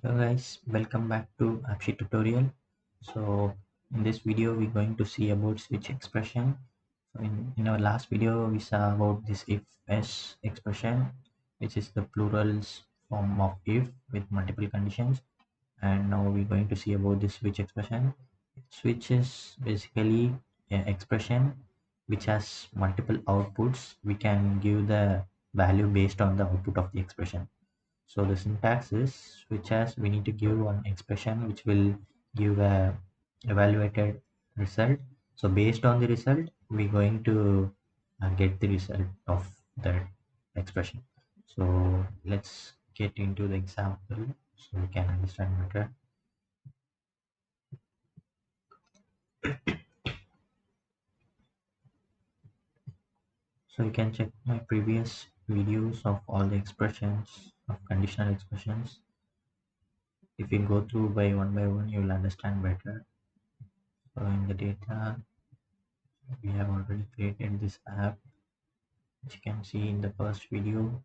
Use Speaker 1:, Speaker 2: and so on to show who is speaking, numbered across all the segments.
Speaker 1: Hello guys, welcome back to AppSheet tutorial. So in this video we're going to see about switch expression. So in our last video we saw about this if else expression, which is the plurals form of if with multiple conditions, and now we're going to see about this switch expression. Switch is basically an expression which has multiple outputs. We can give the value based on the output of the expression. So the syntax is which has we need to give one expression which will give a evaluated result. So based on the result, we're going to get the result of that expression. So let's get into the example so we can understand better. So you can check my previous videos of all the expressions of conditional expressions. If you go through by one, you will understand better. So in the data, we have already created this app, which you can see in the first video.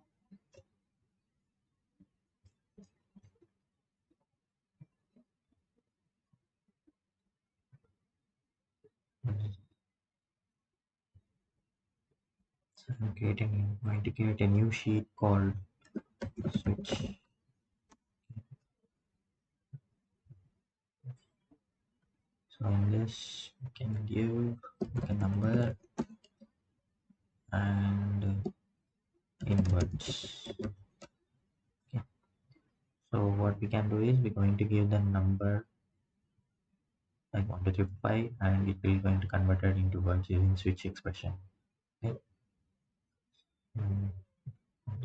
Speaker 1: So I'm going to create a new sheet called switch. So in this, we can give a number and inverts. Okay. So what we can do is we're going to give the number like 1, 2, 3, 5, and it will going to convert it into words using switch expression. Okay.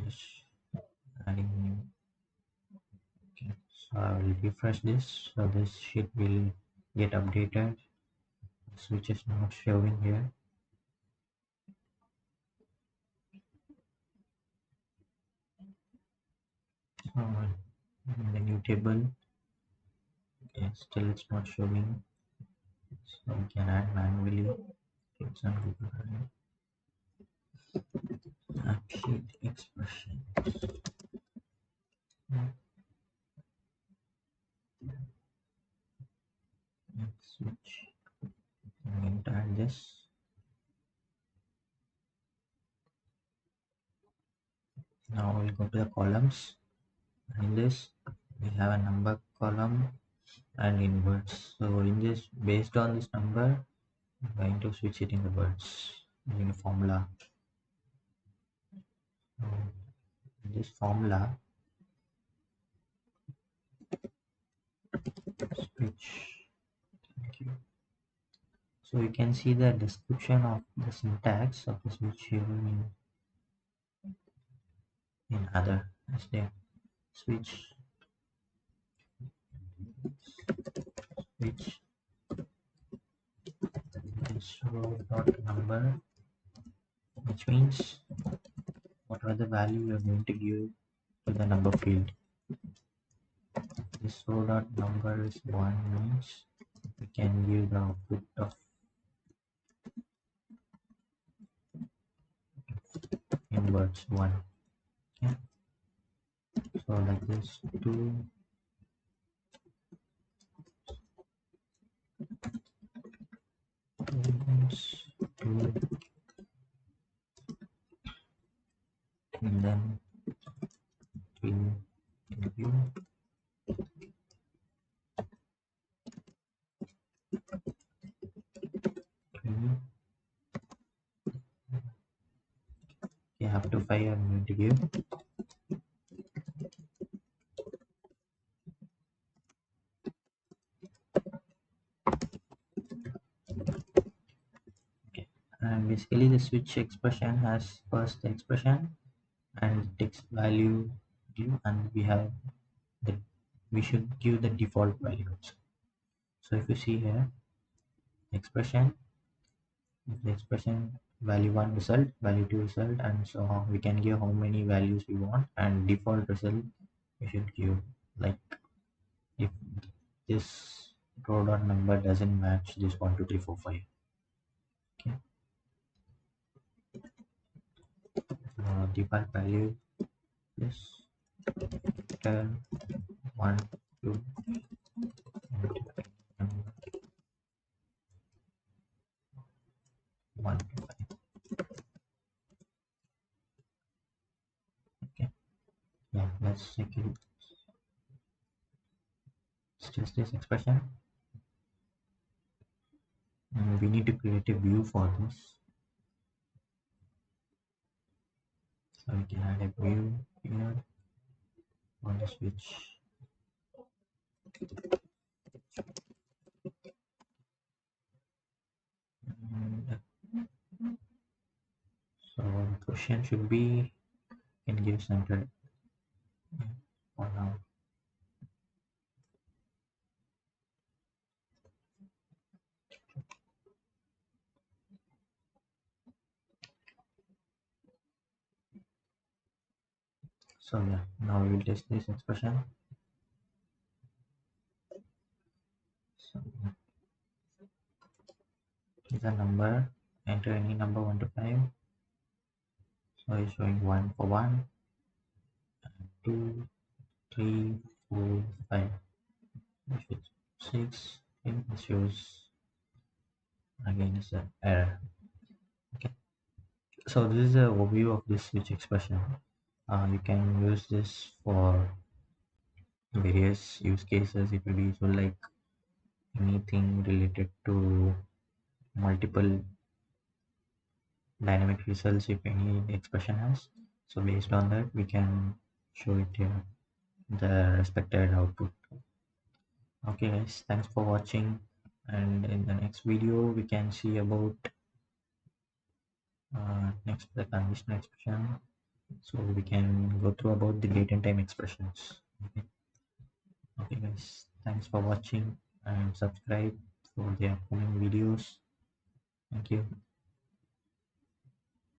Speaker 1: Just adding new. Okay, so I will refresh this. So this sheet will get updated. Switch is not showing here. So in the new table, okay, still it's not showing. So we can add manually. It's on Google AppSheet expression. Let's switch. I'm going to add this. Now we'll go to the columns. In this, we have a number column and inverts. So in this, based on this number, I'm going to switch it in the words using a formula. So in this formula, switch. Thank you. So you can see the description of the syntax of the switch here in other as there. Switch show dot number, which means whatever the value we are going to give to the number field. This row dot number is 1 means we can give the output of inverts 1. Okay. So like this 2 inverts 2, and then 3 view. Okay, up to 5 I'm going to give. Okay. And basically the switch expression has first the expression and text value due, and we have the we should give the default values. So if you see here expression, if the expression value 1 result, value 2 result, and so on, we can give how many values we want, and default result we should give like if this row dot number doesn't match this 1 2 3 4 5. Okay. Default value is 1 to multiply number 1 to 5. Okay, yeah, let's check it. It's just this expression. We need to create a view for this. So we can add a view here on the switch. And so the question should be, can give center for now. So yeah, now we will test this expression. So is a number, enter any number 1 to 5. So it's showing 1 for 1, 2, 3, 4, 5. If it's 6, it shows again it's an error. Okay, so this is a overview of this switch expression. You can use this for various use cases. It will be useful like anything related to multiple dynamic results if any expression has. So based on that we can show it here the respected output. Okay guys, thanks for watching, and in the next video we can see about next the conditional expression. So we can go through about the date and time expressions. Okay, okay guys, thanks for watching and subscribe for the upcoming videos. Thank you.